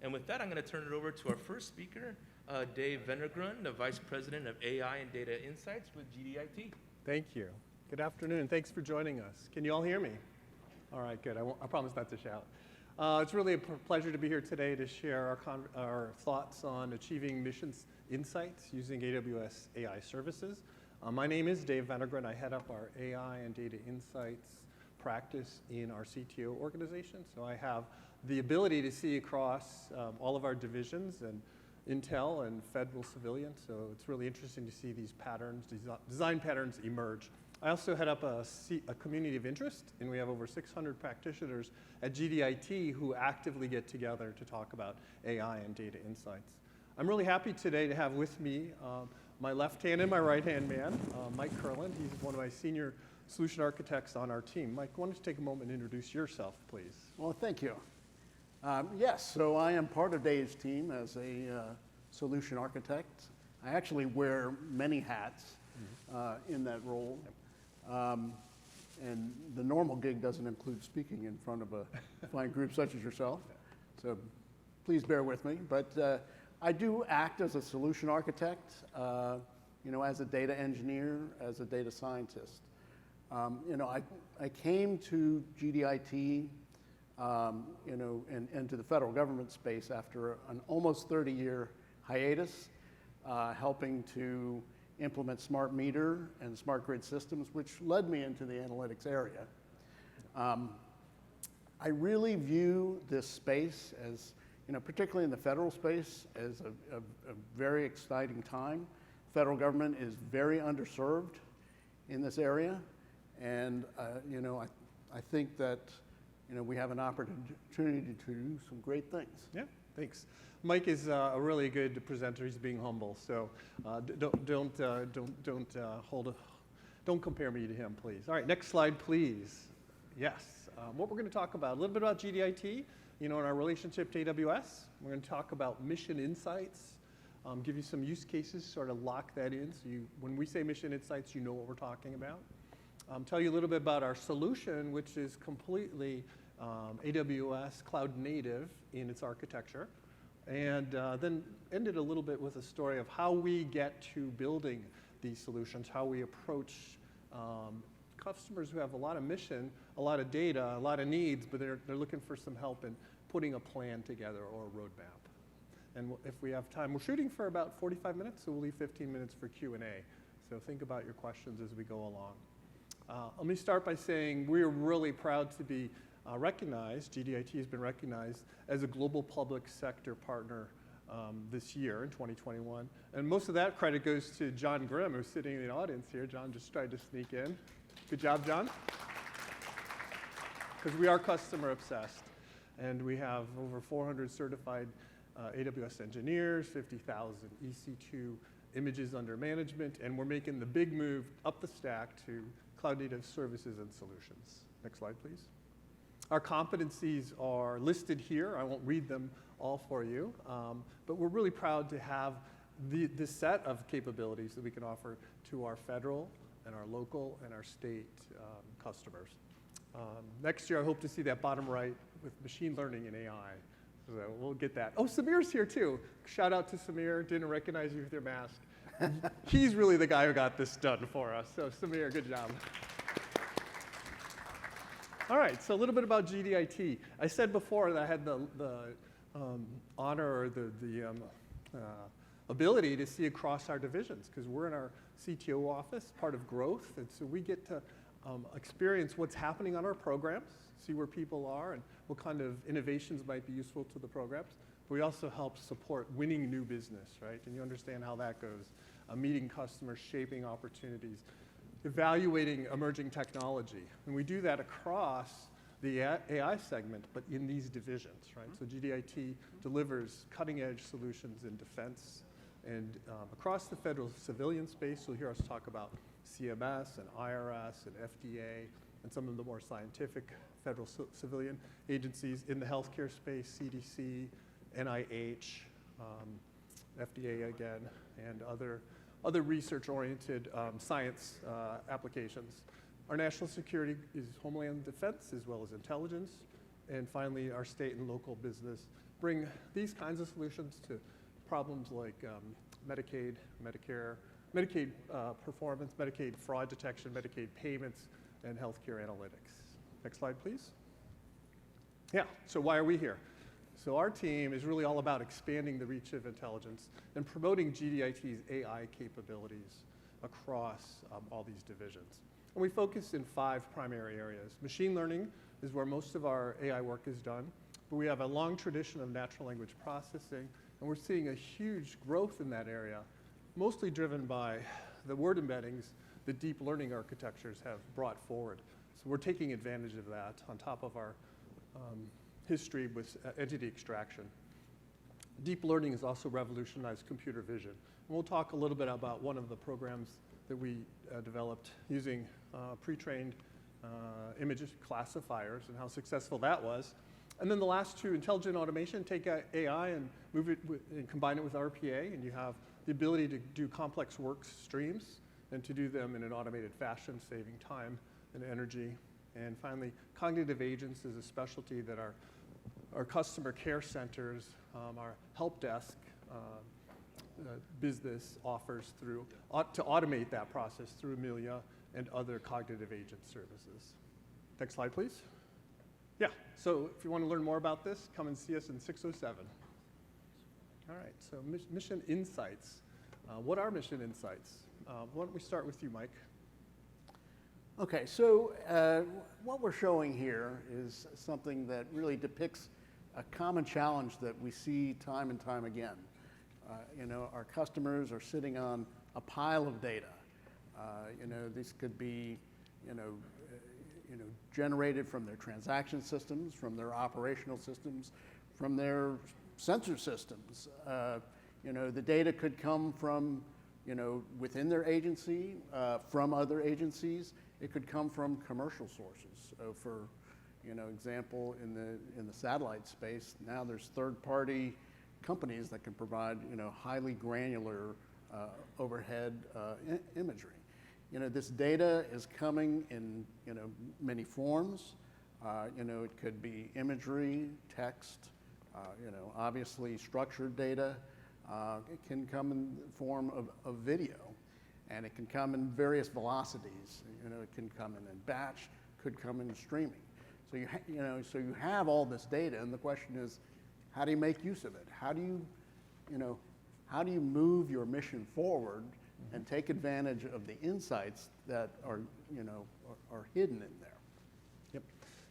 And with that, I'm going to turn it over to our first speaker, Dave Vennergrun, the Vice President of AI and Data Insights with GDIT. Thank you. Good afternoon. Thanks for joining us. Can you all hear me? All right, good. I promise not to shout. It's really a pleasure to be here today to share our thoughts on achieving missions insights using AWS AI services. My name is Dave Vennergrun. I head up our AI and Data Insights practice in our CTO organization. So I have the ability to see across all of our divisions and Intel and federal civilian. So it's really interesting to see these patterns, design patterns emerge. I also head up a community of interest, and we have over 600 practitioners at GDIT who actively get together to talk about AI and data insights. I'm really happy today to have with me my left hand and my right hand man, Mike Kurland. He's one of my senior solution architects on our team. Mike, why don't you take a moment and introduce yourself, please? Well, thank you. Yes, so I am part of Dave's team as a solution architect. I actually wear many hats in that role. And the normal gig doesn't include speaking in front of a fine group such as yourself. So please bear with me. But I do act as a solution architect, as a data engineer, as a data scientist. I came to GDIT, and to the federal government space after an almost 30-year hiatus, helping to implement smart meter and smart grid systems, which led me into the analytics area. I really view this space as, particularly in the federal space, as a very exciting time. Federal government is very underserved in this area, and I think that we have an opportunity to do some great things. Yeah, thanks. Mike is a really good presenter. He's being humble, so don't compare me to him, please. All right, next slide, please. Yes, what we're going to talk about, a little bit about GDIT, in our relationship to AWS. We're going to talk about mission insights, give you some use cases, sort of lock that in, so when we say mission insights, you know what we're talking about. Tell you a little bit about our solution, which is completely AWS cloud native in its architecture. And then ended a little bit with a story of how we get to building these solutions, how we approach customers who have a lot of mission, a lot of data, a lot of needs, but they're looking for some help in putting a plan together or a roadmap. And if we have time, we're shooting for about 45 minutes, so we'll leave 15 minutes for Q&A. So think about your questions as we go along. Let me start by saying we're really proud to be recognized. GDIT has been recognized as a global public sector partner this year in 2021. And most of that credit goes to John Grimm, who's sitting in the audience here. John just tried to sneak in. Good job, John. Because we are customer obsessed. And we have over 400 certified AWS engineers, 50,000 EC2 images under management, and we're making the big move up the stack to cloud native services and solutions. Next slide, please. Our competencies are listed here. I won't read them all for you, but we're really proud to have this set of capabilities that we can offer to our federal and our local and our state customers. Next year, I hope to see that bottom right with machine learning and AI. So we'll get that. Oh, Samir's here too. Shout out to Samir. Didn't recognize you with your mask. He's really the guy who got this done for us. So Samir, good job. All right, so a little bit about GDIT. I said before that I had the honor or the ability to see across our divisions because we're in our CTO office, part of growth, and so we get to experience what's happening on our programs, see where people are and what kind of innovations might be useful to the programs. But we also help support winning new business, right? And you understand how that goes. Meeting customers, shaping opportunities, evaluating emerging technology. And we do that across the AI segment, but in these divisions, right? So GDIT delivers cutting-edge solutions in defense and across the federal civilian space. You'll hear us talk about CMS and IRS and FDA and some of the more scientific federal civilian agencies in the healthcare space, CDC, NIH, FDA again, and other research-oriented science applications. Our national security is homeland defense as well as intelligence. And finally, our state and local business bring these kinds of solutions to problems like Medicaid, Medicare, Medicaid performance, Medicaid fraud detection, Medicaid payments, and healthcare analytics. Next slide, please. Yeah, so why are we here? So our team is really all about expanding the reach of intelligence and promoting GDIT's AI capabilities across all these divisions. And we focus in 5 primary areas. Machine learning is where most of our AI work is done, but we have a long tradition of natural language processing, and we're seeing a huge growth in that area, mostly driven by the word embeddings that deep learning architectures have brought forward. So we're taking advantage of that on top of our history with entity extraction. Deep learning has also revolutionized computer vision. And we'll talk a little bit about one of the programs that we developed using pre-trained image classifiers and how successful that was. And then the last 2, intelligent automation, take AI and move it and combine it with RPA, and you have the ability to do complex work streams and to do them in an automated fashion, saving time and energy. And finally, cognitive agents is a specialty that our customer care centers, our help desk business offers through, to automate that process through Amelia and other cognitive agent services. Next slide, please. Yeah, so if you want to learn more about this, come and see us in 607. All right, so mission insights. What are mission insights? Why don't we start with you, Mike? Okay, so what we're showing here is something that really depicts a common challenge that we see time and time again. Our customers are sitting on a pile of data. This could be, generated from their transaction systems, from their operational systems, from their sensor systems. The data could come from, within their agency, from other agencies. It could come from commercial sources. So for, example, in the satellite space, now there's third-party companies that can provide, highly granular overhead imagery. This data is coming in, many forms. It could be imagery, text, obviously structured data. It can come in the form of video, and it can come in various velocities. It can come in batch, could come in streaming. So you have all this data, and the question is, how do you make use of it? How do you move your mission forward and take advantage of the insights that are hidden in there? Yep.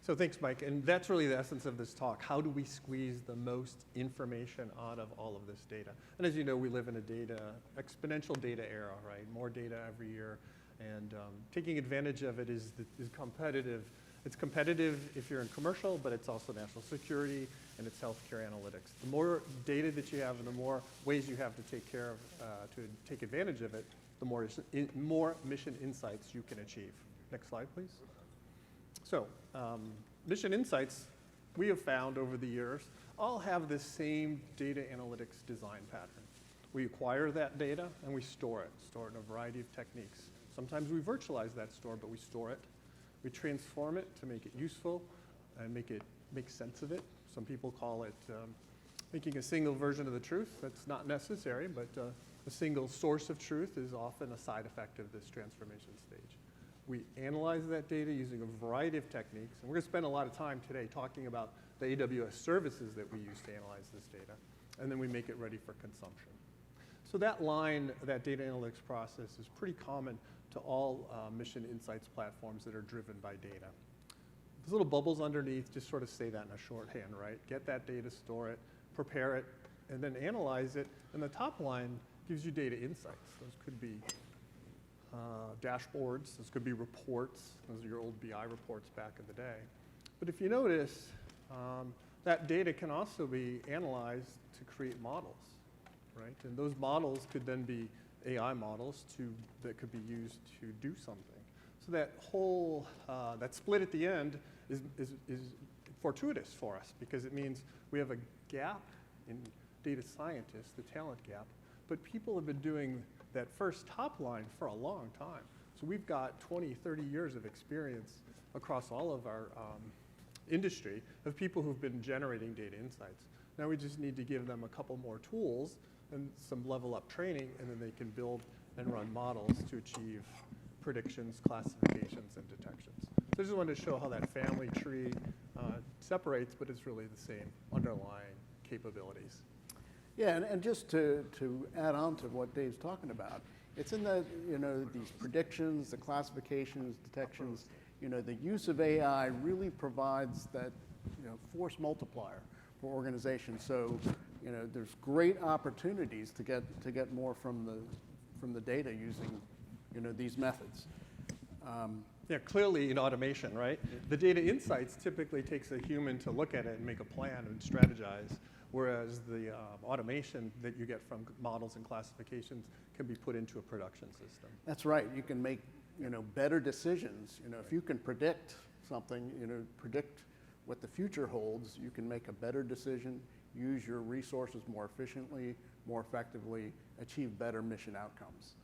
So thanks, Mike. And that's really the essence of this talk. How do we squeeze the most information out of all of this data? And as you know, we live in a exponential data era, right? More data every year. And taking advantage of it is competitive. It's competitive if you're in commercial, but it's also national security and it's healthcare analytics. The more data that you have and the more ways you have to take care of, to take advantage of it, the more mission insights you can achieve. Next slide, please. So, mission insights, we have found over the years, all have this same data analytics design pattern. We acquire that data and we store it in a variety of techniques. Sometimes we virtualize that store, but we store it. We transform it to make it useful and make sense of it. Some people call it making a single version of the truth. That's not necessary, but a single source of truth is often a side effect of this transformation stage. We analyze that data using a variety of techniques, and we're going to spend a lot of time today talking about the AWS services that we use to analyze this data, and then we make it ready for consumption. So that data analytics process is pretty common to all mission insights platforms that are driven by data. Those little bubbles underneath just sort of say that in a shorthand, right? Get that data, store it, prepare it, and then analyze it. And the top line gives you data insights. Those could be dashboards. Those could be reports. Those are your old BI reports back in the day. But if you notice, that data can also be analyzed to create models, right? And those models could then be AI models that could be used to do something. So that whole, that split at the end is fortuitous for us because it means we have a gap in data scientists, the talent gap, but people have been doing that first top line for a long time. So we've got 20, 30 years of experience across all of our industry of people who've been generating data insights. Now we just need to give them a couple more tools and some level up training, and then they can build and run models to achieve predictions, classifications, and detections. So I just wanted to show how that family tree separates, but it's really the same underlying capabilities. Yeah, and just to add on to what Dave's talking about, it's in the, these predictions, the classifications, detections, the use of AI really provides that, force multiplier for organizations. So, there's great opportunities to get more from the data using, these methods. Yeah, clearly in automation, right? The data insights typically takes a human to look at it and make a plan and strategize, whereas the automation that you get from models and classifications can be put into a production system. That's right. You can make, better decisions. If you can predict something, predict what the future holds, you can make a better decision, use your resources more efficiently, more effectively, achieve better mission outcomes.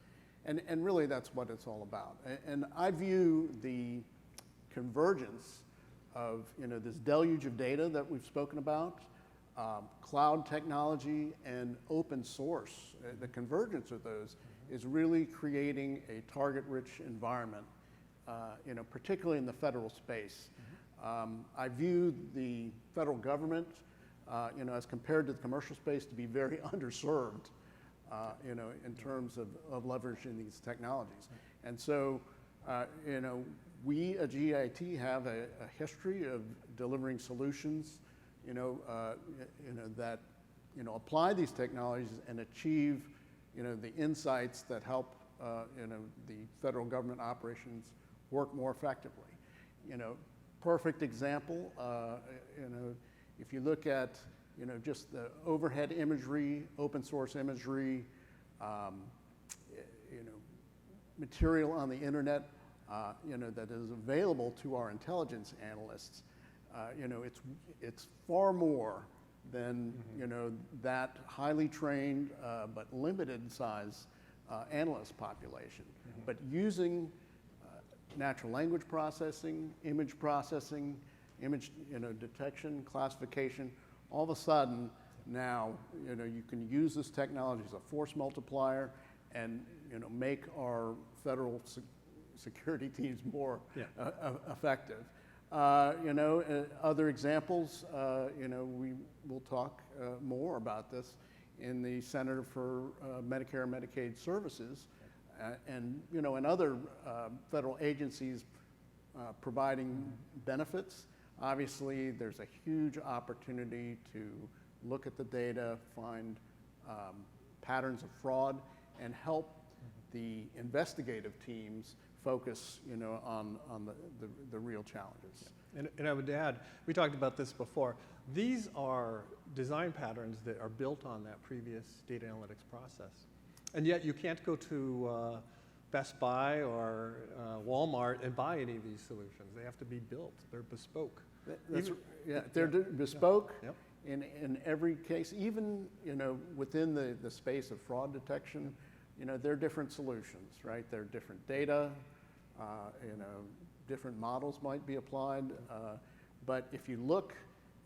And really that's what it's all about. And I view the convergence of, this deluge of data that we've spoken about, cloud technology and open source, the convergence of those is really creating a target-rich environment, particularly in the federal space. I view the federal government, as compared to the commercial space, to be very underserved, in terms of leveraging these technologies. And so, we at GIT have a history of delivering solutions, that, apply these technologies and achieve, the insights that help, the federal government operations work more effectively. Perfect example, if you look at, just the overhead imagery, open source imagery, material on the internet, that is available to our intelligence analysts, it's far more than, that highly trained but limited size analyst population. But using natural language processing, image detection, classification, all of a sudden now, you can use this technology as a force multiplier and, make our federal security teams more effective. Other examples, we will talk more about this in the Center for Medicare and Medicaid Services, and other federal agencies providing benefits. Obviously, there's a huge opportunity to look at the data, find patterns of fraud, and help the investigative teams focus, on the real challenges. And I would add, we talked about this before, these are design patterns that are built on that previous data analytics process. And yet you can't go to Best Buy or Walmart and buy any of these solutions. They have to be built. They're bespoke. They're bespoke. Yep. In every case, even within the space of fraud detection, there are different solutions, right? There are different data, different models might be applied. But if you look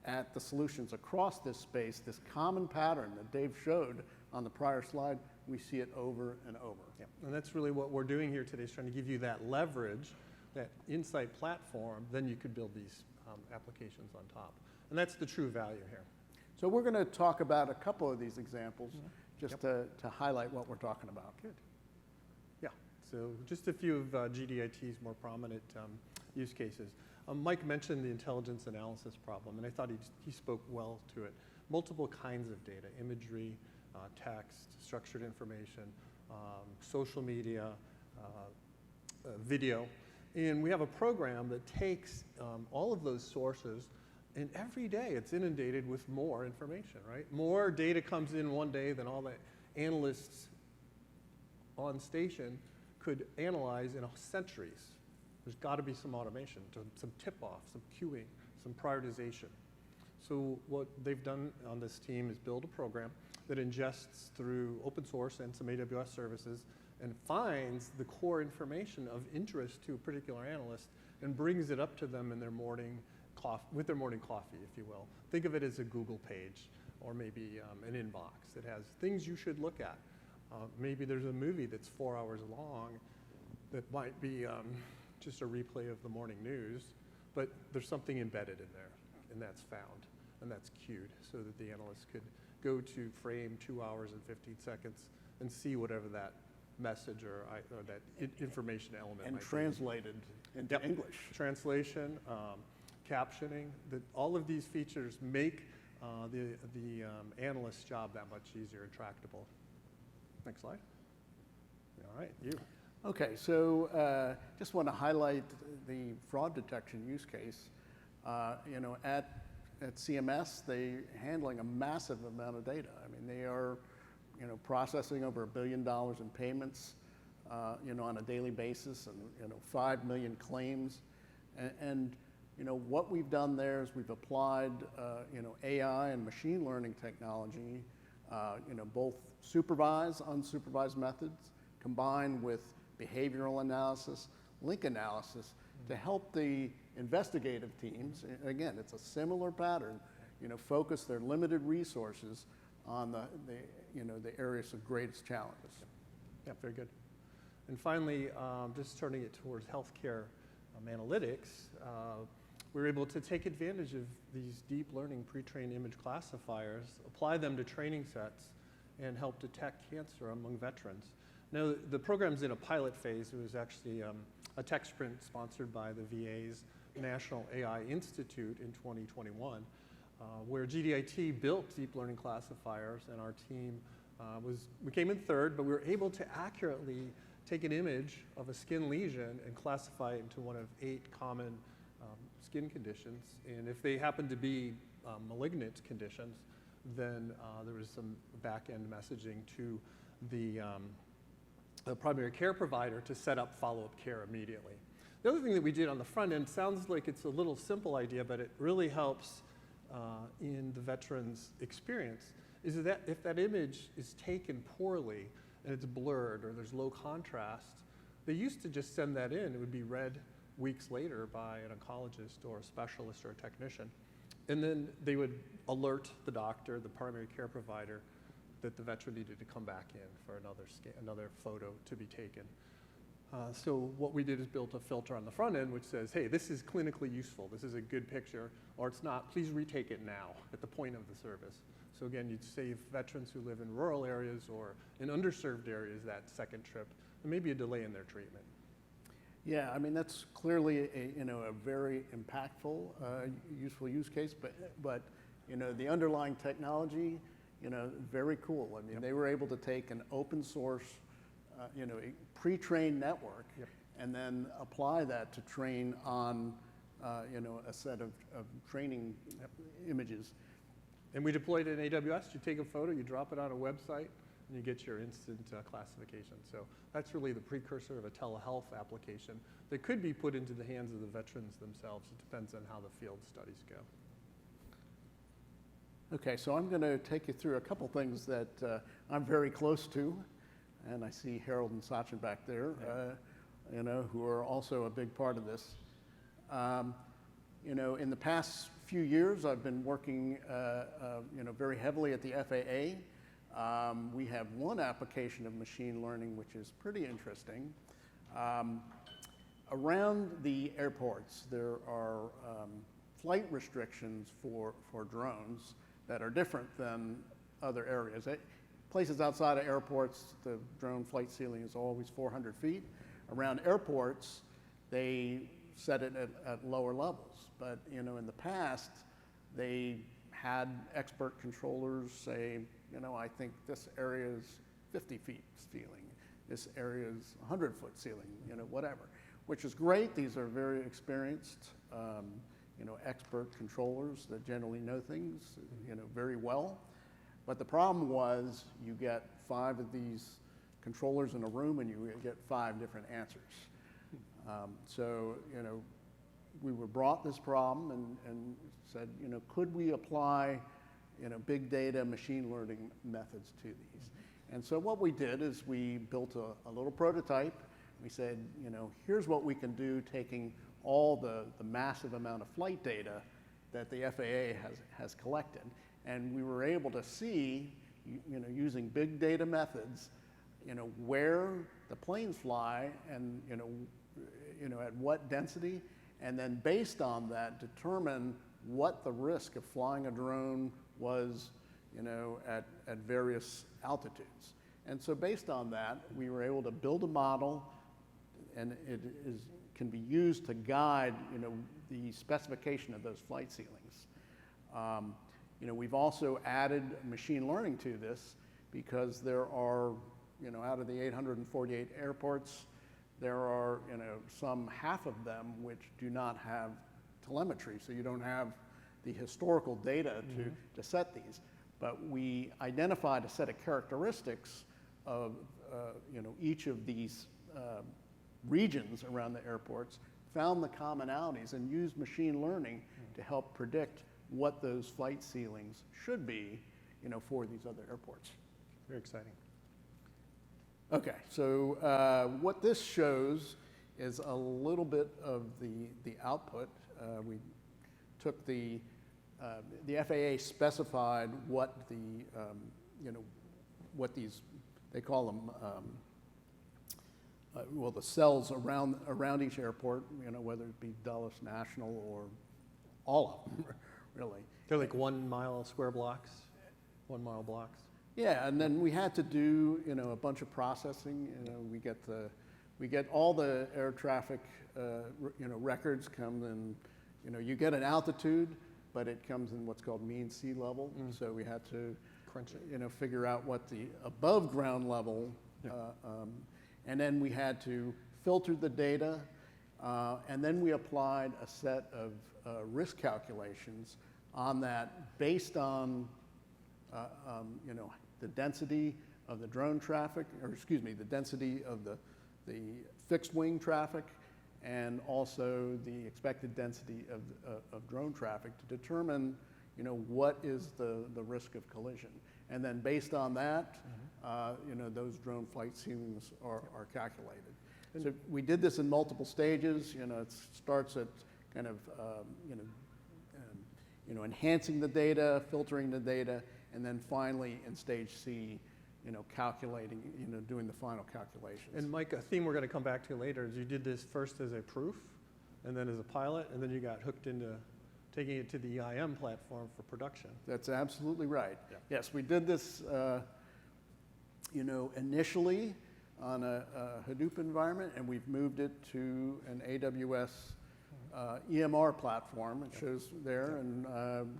at the solutions across this space, this common pattern that Dave showed on the prior slide, we see it over and over. Yeah. And that's really what we're doing here today, is trying to give you that leverage, that insight platform, then you could build these applications on top. And that's the true value here. So we're going to talk about a couple of these examples just to highlight what we're talking about. Good. Yeah, so just a few of GDIT's more prominent use cases. Mike mentioned the intelligence analysis problem, and I thought he spoke well to it. Multiple kinds of data, imagery, text, structured information, social media, video. And we have a program that takes all of those sources, and every day it's inundated with more information, right? More data comes in one day than all the analysts on station could analyze in centuries. There's got to be some automation, some tip-off, some queuing, some prioritization. So what they've done on this team is build a program that ingests through open source and some AWS services and finds the core information of interest to a particular analyst and brings it up to them in their morning with their morning coffee, if you will. Think of it as a Google page or maybe an inbox that has things you should look at. Maybe there's a movie that's 4 hours long that might be just a replay of the morning news, but there's something embedded in there, and that's found, and that's queued, so that the analyst could go to frame 2 hours and 15 seconds and see whatever that message or that information element And might translated into Yep. English. Translation, captioning, all of these features make the analyst's job that much easier and tractable. Next slide. All right, you. Okay, so just want to highlight the fraud detection use case. You know, at CMS, they're handling a massive amount of data. I mean, they are, you know, processing over $1 billion in payments, you know, on a daily basis, and, you know, 5 million claims. And you know, what we've done there is we've applied, you know, AI and machine learning technology, you know, both supervised, unsupervised methods, combined with behavioral analysis, link analysis, to help the investigative teams. Again, it's a similar pattern, you know, focus their limited resources on the you know, the areas of greatest challenges. Yeah, very good. And finally, just turning it towards healthcare analytics, we're able to take advantage of these deep learning pre-trained image classifiers, apply them to training sets, and help detect cancer among veterans. Now, the program's in a pilot phase. It was actually a tech sprint sponsored by the VA's National AI Institute in 2021, where GDIT built deep learning classifiers, and our team we came in third, but we were able to accurately take an image of a skin lesion and classify it into one of 8 common skin conditions. And if they happen to be malignant conditions, then there was some back-end messaging to the primary care provider to set up follow-up care immediately. The other thing that we did on the front end sounds like it's a little simple idea, but it really helps in the veteran's experience, is that if that image is taken poorly and it's blurred or there's low contrast, they used to just send that in. It would be read weeks later by an oncologist or a specialist or a technician. And then they would alert the doctor, the primary care provider, that the veteran needed to come back in for another photo to be taken. So what we did is built a filter on the front end which says, hey, this is clinically useful, this is a good picture, or it's not, please retake it now at the point of the service. So again, you'd save veterans who live in rural areas or in underserved areas that second trip, and maybe a delay in their treatment. Yeah, I mean, that's clearly you know, a very impactful, useful use case, but you know, the underlying technology, you know, very cool. I mean, Yep. they were able to take an open source, you know, a pre-trained network, Yep. and then apply that to train on, you know, a set of training images. And we deployed it in AWS. You take a photo, you drop it on a website, and you get your instant classification. So that's really the precursor of a telehealth application that could be put into the hands of the veterans themselves. It depends on how the field studies go. Okay, so I'm going to take you through a couple things that I'm very close to, and I see Harold and Sachin back there, you know, who are also a big part of this. You know, in the past few years, I've been working, you know, very heavily at the FAA. We have one application of machine learning which is pretty interesting. Around the airports, there are flight restrictions for drones that are different than other areas. Places outside of airports, the drone flight ceiling is always 400 feet. Around airports, they set it at lower levels. But you know, in the past, they had expert controllers say, you know, I think this area is 50 feet ceiling, this area is 100-foot ceiling, you know, whatever, which is great. These are very experienced, you know, expert controllers that generally know things, you know, very well. But the problem was you get 5 of these controllers in a room and you get 5 different answers. So, you know, we were brought this problem and said, you know, could we apply, you know, big data machine learning methods to these? And so what we did is we built a little prototype. We said, you know, here's what we can do taking all the massive amount of flight data that the FAA has collected. And we were able to see, using big data methods, where the planes fly and, at what density, and then based on that, determine what the risk of flying a drone was, at various altitudes. And so based on that, we were able to build a model, and it can be used to guide, the specification of those flight ceilings. We've also added machine learning to this because there are, out of the 848 airports, there are, some half of them which do not have telemetry, so you don't have the historical data to set these. But we identified a set of characteristics of, each of these regions around the airports, found the commonalities, and used machine learning to help predict what those flight ceilings should be, for these other airports. Very exciting. Okay, so what this shows is a little bit of the output. We took the FAA specified what what these, they call them, well, the cells around each airport, whether it be Dulles National or all of them, really. They're like 1 mile square blocks, 1 mile blocks. Yeah, and then we had to do, a bunch of processing. We get all the air traffic, records come in, you get an altitude, but it comes in what's called mean sea level. So we had to crunch it, figure out what the above ground level, and then we had to filter the data, and then we applied a set of risk calculations on that based on, the density of the drone traffic, or excuse me, the density of the fixed wing traffic, and also the expected density of drone traffic to determine, what is the risk of collision. And then based on that, those drone flight ceilings are calculated. So we did this in multiple stages. It starts at kind of, enhancing the data, filtering the data, and then finally in stage C, calculating, doing the final calculations. And Mike, a theme we're going to come back to later is you did this first as a proof, and then as a pilot, and then you got hooked into taking it to the EIM platform for production. That's absolutely right. Yeah. Yes, we did this, initially on a Hadoop environment, and we've moved it to an AWS EMR platform. It shows there, and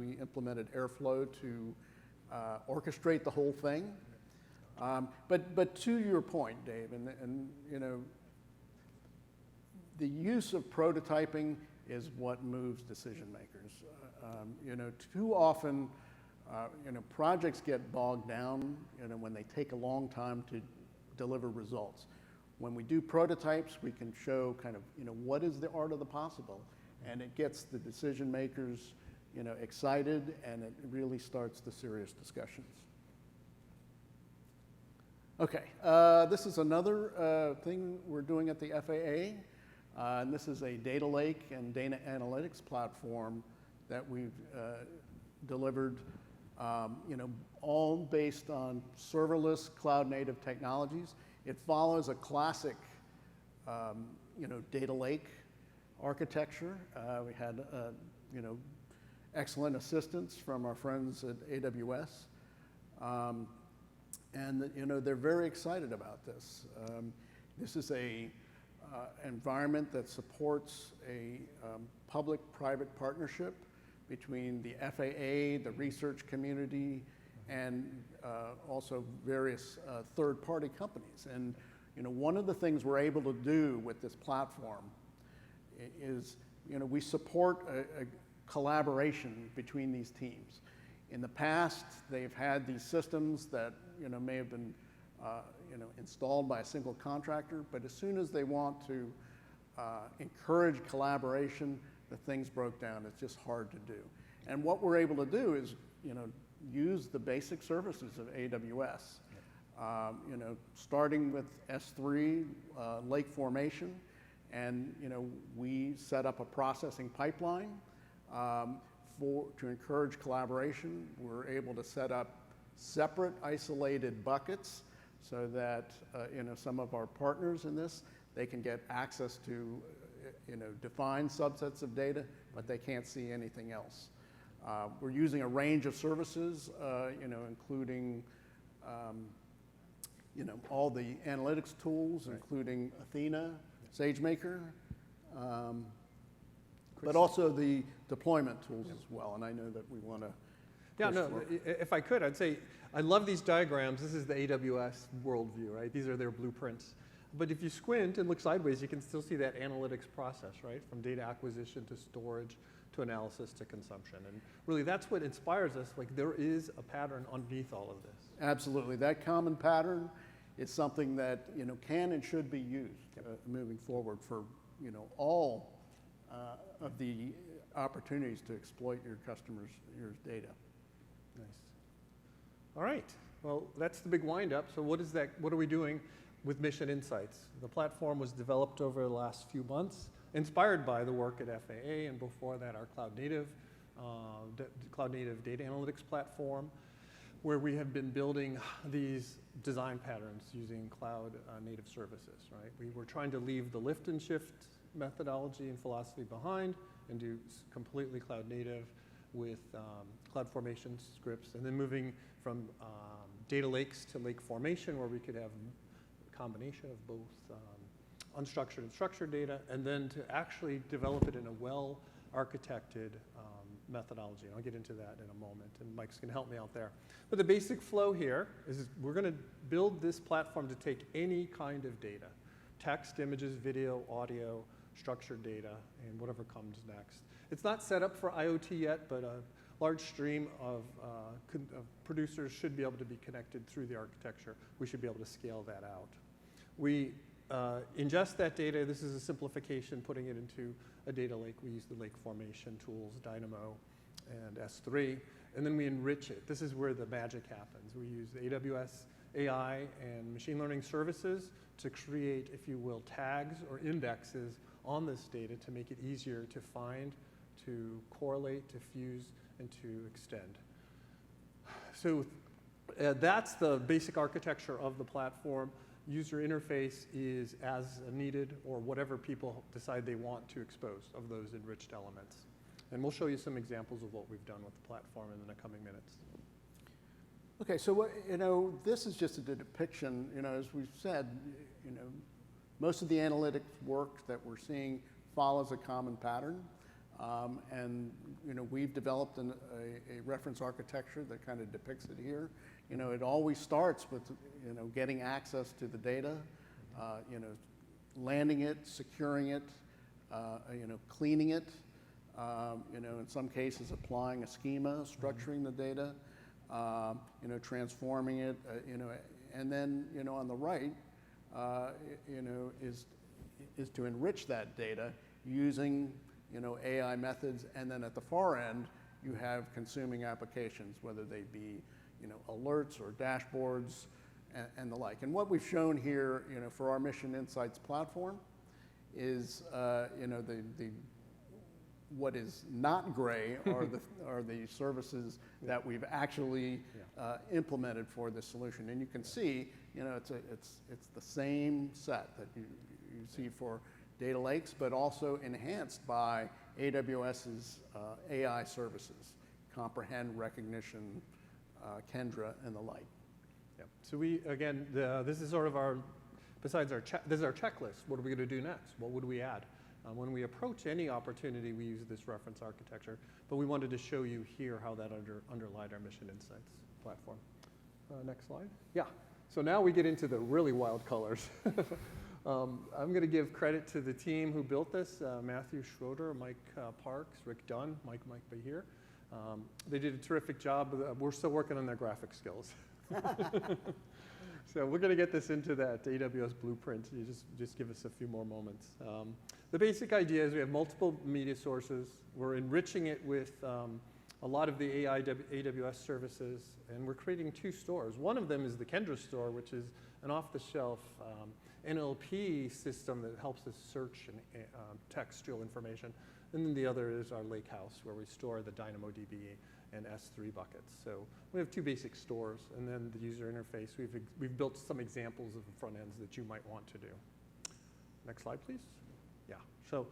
we implemented Airflow to orchestrate the whole thing. But to your point, Dave, and the use of prototyping is what moves decision makers. Too often, projects get bogged down, when they take a long time to deliver results. When we do prototypes, we can show kind of, what is the art of the possible, and it gets the decision makers, excited, and it really starts the serious discussions. Okay, this is another thing we're doing at the FAA, and this is a data lake and data analytics platform that we've delivered, all based on serverless cloud-native technologies. It follows a classic, data lake architecture. We had, excellent assistance from our friends at AWS. And they're very excited about this. This is a environment that supports a public-private partnership between the FAA, the research community, and also various third-party companies. And one of the things we're able to do with this platform is we support a collaboration between these teams. In the past, they've had these systems that may have been installed by a single contractor, but as soon as they want to encourage collaboration, the things broke down. It's just hard to do. And what we're able to do is use the basic services of AWS. Starting with S3 lake formation, and we set up a processing pipeline, to encourage collaboration. We're able to set up separate isolated buckets so that some of our partners in this, they can get access to defined subsets of data, but they can't see anything else. We're using a range of services, including all the analytics tools, including Athena, SageMaker, but also the deployment tools as well. And I know that we want to. Yeah, no, if I could, I'd say I love these diagrams. This is the AWS worldview, right? These are their blueprints. But if you squint and look sideways, you can still see that analytics process, right? From data acquisition to storage to analysis to consumption. And really, that's what inspires us. Like, there is a pattern underneath all of this. Absolutely. That common pattern is something that can and should be used moving forward for all of the opportunities to exploit your customers' data. Nice. All right. Well, that's the big windup. So what are we doing with Mission Insights? The platform was developed over the last few months, inspired by the work at FAA, and before that, our cloud native data analytics platform, where we have been building these design patterns using cloud native services, right? We were trying to leave the lift and shift methodology and philosophy behind and do completely cloud native with CloudFormation scripts, and then moving from data lakes to lake formation, where we could have a combination of both unstructured and structured data, and then to actually develop it in a well-architected methodology. And I'll get into that in a moment, and Mike's going to help me out there. But the basic flow here is we're going to build this platform to take any kind of data, text, images, video, audio, structured data, and whatever comes next. It's not set up for IoT yet, but a large stream of producers should be able to be connected through the architecture. We should be able to scale that out. We ingest that data. This is a simplification, putting it into a data lake. We use the lake formation tools, Dynamo and S3, and then we enrich it. This is where the magic happens. We use AWS AI and machine learning services to create, if you will, tags or indexes on this data to make it easier to find, to correlate, to fuse, and to extend. So that's the basic architecture of the platform. User interface is as needed, or whatever people decide they want to expose of those enriched elements. And we'll show you some examples of what we've done with the platform in the coming minutes. Okay, so this is just a depiction. As we've said, most of the analytics work that we're seeing follows a common pattern, and we've developed a reference architecture that kind of depicts it here. It always starts with getting access to the data, landing it, securing it, cleaning it. In some cases, applying a schema, structuring the data, transforming it, and then on the right, is to enrich that data using AI methods, and then at the far end, you have consuming applications, whether they be alerts or dashboards and the like. And what we've shown here, for our Mission Insights platform, is what is not gray are the services that we've actually implemented for this solution. And you can see, it's the same set that you see for data lakes, but also enhanced by AWS's AI services, comprehend, recognition, Kendra, and the like. Yeah. So this is sort of this is our checklist. What are we going to do next? What would we add? When we approach any opportunity, we use this reference architecture, but we wanted to show you here how that underlied our Mission Insights platform. Next slide. Yeah. So now we get into the really wild colors. I'm going to give credit to the team who built this, Matthew Schroeder, Mike Parks, Rick Dunn, Mike be here. They did a terrific job. We're still working on their graphic skills. So we're going to get this into that AWS Blueprint. You just give us a few more moments. The basic idea is we have multiple media sources. We're enriching it with a lot of the AWS services, and we're creating two stores. One of them is the Kendra store, which is an off-the-shelf NLP system that helps us search and textual information. And then the other is our lake house, where we store the DynamoDB and S3 buckets. So we have two basic stores, and then the user interface. We've built some examples of the front ends that you might want to do. Next slide, please. Yeah, so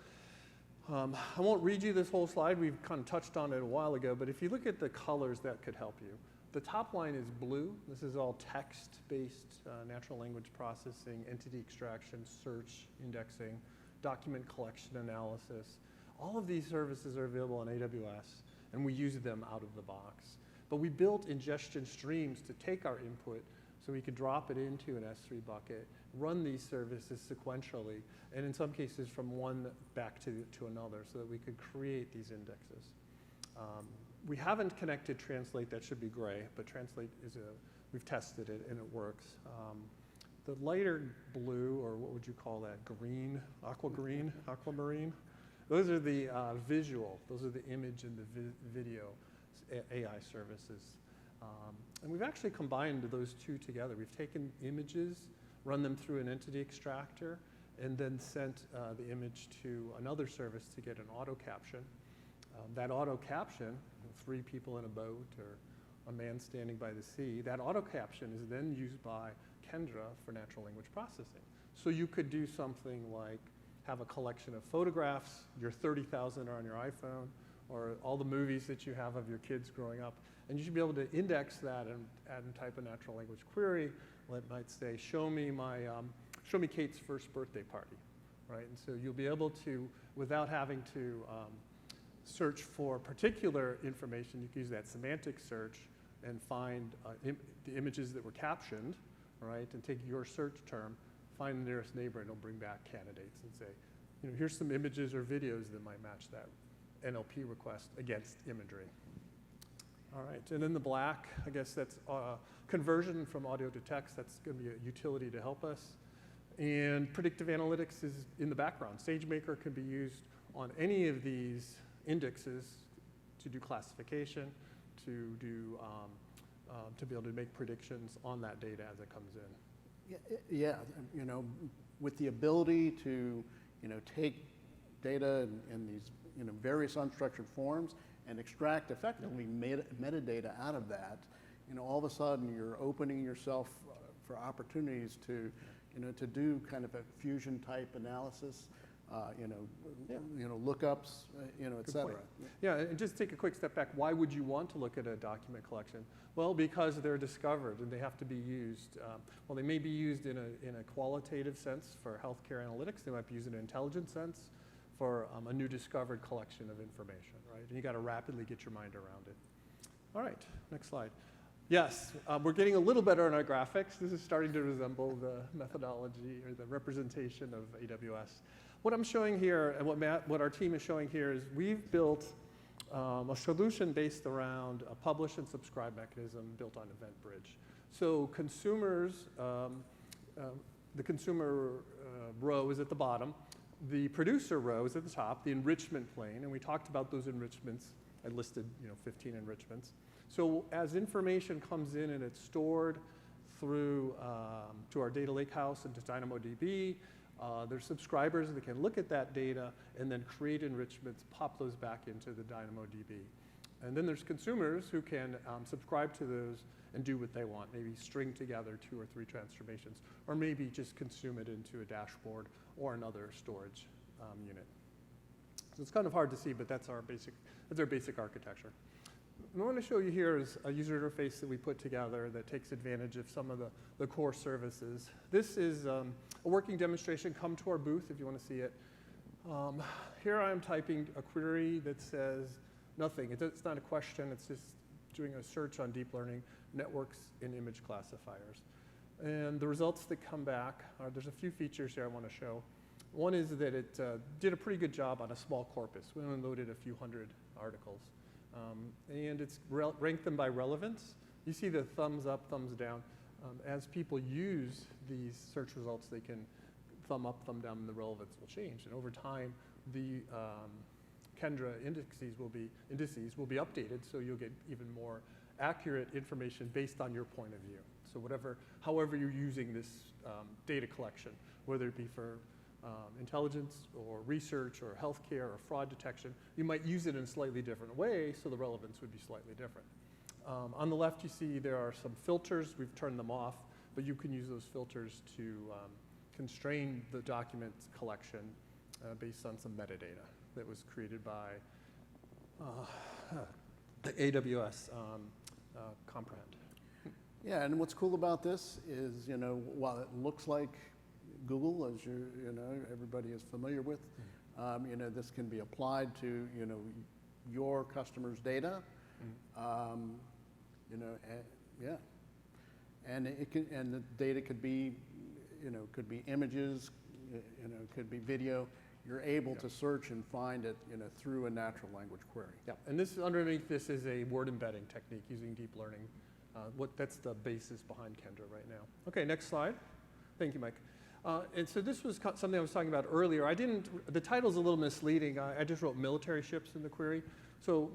I won't read you this whole slide. We've kind of touched on it a while ago, but if you look at the colors, that could help you. The top line is blue. This is all text-based natural language processing, entity extraction, search, indexing, document collection analysis. All of these services are available on AWS, and we use them out of the box. But we built ingestion streams to take our input so we could drop it into an S3 bucket, run these services sequentially, and in some cases from one back to another so that we could create these indexes. We haven't connected Translate, that should be gray, but Translate we've tested it and it works. The lighter blue, or what would you call that, green, aquamarine? Those are the those are the image and the video AI services. And we've actually combined those two together. We've taken images, run them through an entity extractor, and then sent the image to another service to get an auto caption. That auto caption, 3 people in a boat or a man standing by the sea, that auto caption is then used by Kendra for natural language processing. So you could do something like have a collection of photographs, your 30,000 are on your iPhone, or all the movies that you have of your kids growing up, and you should be able to index that and type a natural language query. Well, it might say, show me Kate's first birthday party, right? And so you'll be able to, without having to search for particular information, you can use that semantic search and find the images that were captioned, right? And take your search term, find the nearest neighbor, and it'll bring back candidates and say, here's some images or videos that might match that NLP request against imagery. All right, and in the black, I guess that's conversion from audio to text. That's going to be a utility to help us. And predictive analytics is in the background. SageMaker can be used on any of these indexes to do classification, to be able to make predictions on that data as it comes in. Yeah, with the ability to, take data in these, various unstructured forms and extract effectively metadata out of that, all of a sudden you're opening yourself for opportunities to, to do kind of a fusion type analysis, lookups, et cetera. Yeah, and just take a quick step back. Why would you want to look at a document collection? Well, because they're discovered and they have to be used. Well, they may be used in a qualitative sense for healthcare analytics. They might be used in an intelligent sense for a new discovered collection of information, right? And you got to rapidly get your mind around it. All right, next slide. Yes, we're getting a little better in our graphics. This is starting to resemble the methodology or the representation of AWS. What I'm showing here and what our team is showing here is we've built a solution based around a publish and subscribe mechanism built on EventBridge. So consumers, the consumer row is at the bottom. The producer row is at the top, the enrichment plane, and we talked about those enrichments. I listed 15 enrichments. So as information comes in and it's stored through to our data lakehouse and to DynamoDB, there's subscribers that can look at that data and then create enrichments, pop those back into the DynamoDB. And then there's consumers who can subscribe to those and do what they want, maybe string together 2 or 3 transformations, or maybe just consume it into a dashboard or another storage unit. So it's kind of hard to see, but that's our basic architecture. What I want to show you here is a user interface that we put together that takes advantage of some of the core services. This is a working demonstration. Come to our booth if you want to see it. Here I am typing a query that says nothing. It's not a question. It's just doing a search on deep learning networks in image classifiers. And the results that come back there's a few features here I want to show. One is that it did a pretty good job on a small corpus. We only loaded a few hundred articles. And it's ranked them by relevance. You see the thumbs up, thumbs down. As people use these search results, they can thumb up, thumb down, and the relevance will change. And over time, the Kendra indices will be updated, so you'll get even more accurate information based on your point of view. So however you're using this data collection, whether it be for intelligence or research or healthcare or fraud detection, you might use it in a slightly different way, so the relevance would be slightly different. On the left, you see there are some filters. We've turned them off, but you can use those filters to constrain the document collection based on some metadata that was created by the AWS Comprehend. Yeah, and what's cool about this is, while it looks like Google, as everybody is familiar with, this can be applied to, your customers' data. And it can, and the data could be, could be images, could be video. You're able to search and find it, through a natural language query. Yeah, and this underneath this is a word embedding technique using deep learning. That's the basis behind Kendra right now. Okay, next slide. Thank you, Mike. And so this was something I was talking about earlier. The title's a little misleading. I just wrote military ships in the query. So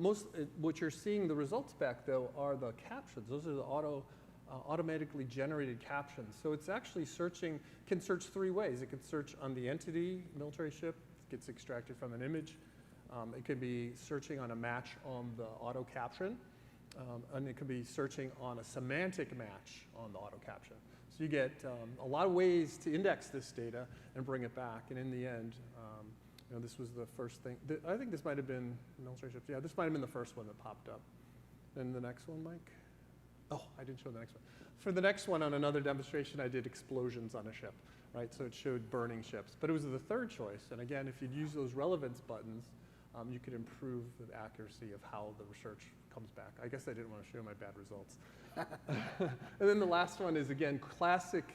what you're seeing, the results back though, are the captions. Those are the automatically generated captions. So it's actually can search three ways. It can search on the entity, military ship, gets extracted from an image. It could be searching on a match on the auto caption. And it could be searching on a semantic match on the auto caption. So you get a lot of ways to index this data and bring it back. And in the end, this was the first thing. I think this might have been military ships. Yeah, this might have been the first one that popped up. And the next one, Mike? Oh, I didn't show the next one. For the next one, on another demonstration, I did explosions on a ship, right? So it showed burning ships. But it was the third choice. And again, if you'd use those relevance buttons, you could improve the accuracy of how the research comes back. I guess I didn't want to show my bad results. And then the last one is, again, classic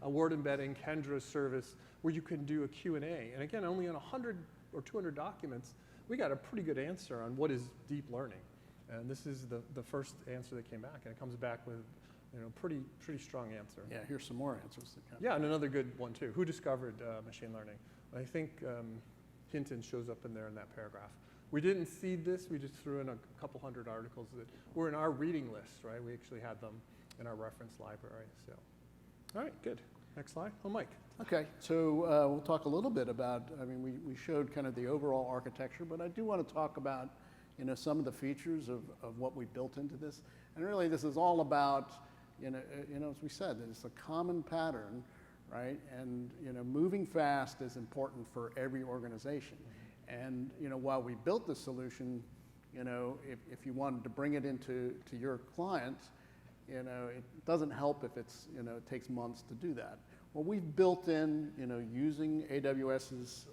word embedding, Kendra service, where you can do a Q&A. And again, only on 100 or 200 documents, we got a pretty good answer on what is deep learning. And this is the first answer that came back. And it comes back with pretty strong answer. Yeah, here's some more answers. Yeah, and another good one, too. Who discovered machine learning? I think Hinton shows up in there in that paragraph. We didn't seed this. We just threw in a couple hundred articles that were in our reading list, right? We actually had them in our reference library. So, all right, good. Next slide. Oh, Mike. Okay, so we'll talk a little bit about, we showed kind of the overall architecture, but I do want to talk about, some of the features of what we built into this. And really, this is all about, as we said, it's a common pattern, right? And, moving fast is important for every organization. And while we built this solution, if you wanted to bring it into your client, it doesn't help if it takes months to do that. Well, we've built in, using AWS's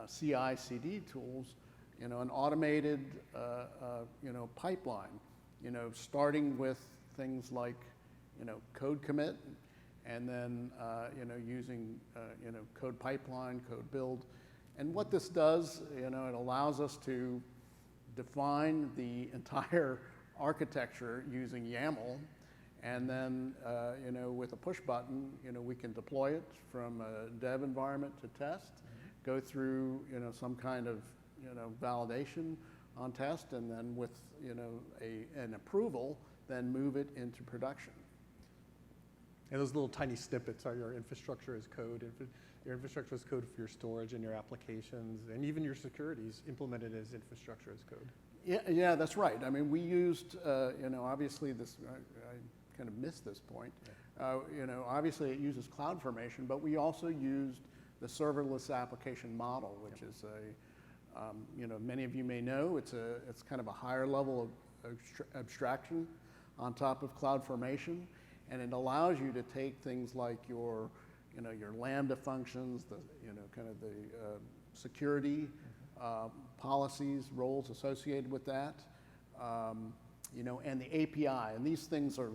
CI/CD tools, an automated, pipeline, starting with things like, code commit, and then, using, code pipeline, code build. And what this does, it allows us to define the entire architecture using YAML, and then, with a push button, we can deploy it from a dev environment to test, go through, some kind of, validation on test, and then with, an approval, then move it into production. And those little tiny snippets are your infrastructure as code. Your infrastructure as code for your storage and your applications, and even your securities implemented as infrastructure as code. Yeah, that's right. We used, obviously this, I kind of missed this point. Obviously it uses CloudFormation, but we also used the serverless application model, which is many of you may know, it's kind of a higher level of abstraction on top of CloudFormation, and it allows you to take things like your Lambda functions, the security policies, roles associated with that, and the API. And these things are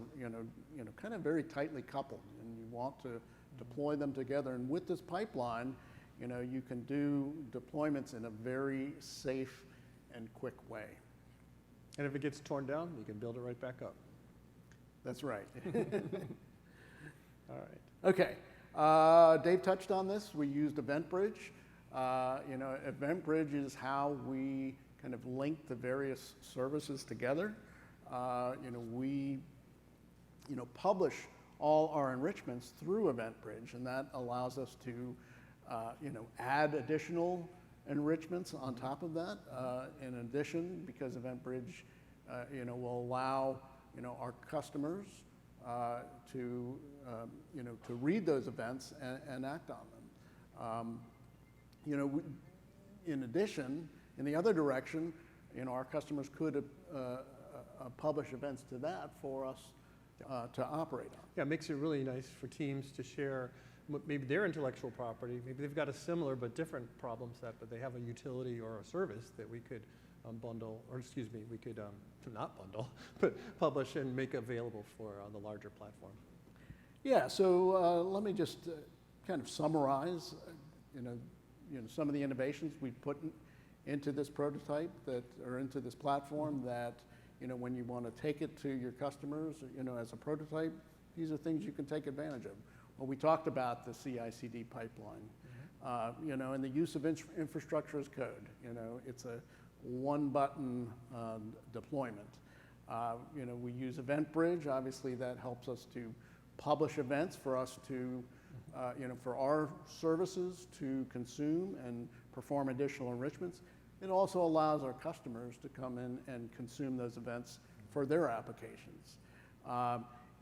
kind of very tightly coupled, and you want to deploy them together. And with this pipeline, you can do deployments in a very safe and quick way. And if it gets torn down, you can build it right back up. That's right. All right. Okay. Dave touched on this. We used EventBridge. EventBridge is how we kind of link the various services together. We publish all our enrichments through EventBridge, and that allows us to add additional enrichments on top of that. In addition, because EventBridge, will allow, our customers to read those events and act on them. In addition, in the other direction, our customers could publish events to that for us to operate on. Yeah, it makes it really nice for teams to share maybe their intellectual property. Maybe they've got a similar but different problem set, but they have a utility or a service that we could bundle, or excuse me, we could not bundle, but publish and make available for the larger platform. Yeah, so let me just kind of summarize, some of the innovations we put into this prototype or into this platform that, when you want to take it to your customers, as a prototype, these are things you can take advantage of. Well, we talked about the CI/CD pipeline, and the use of infrastructure as code. It's a one-button deployment. We use EventBridge. Obviously, that helps us to publish events for us to, for our services to consume and perform additional enrichments. It also allows our customers to come in and consume those events for their applications.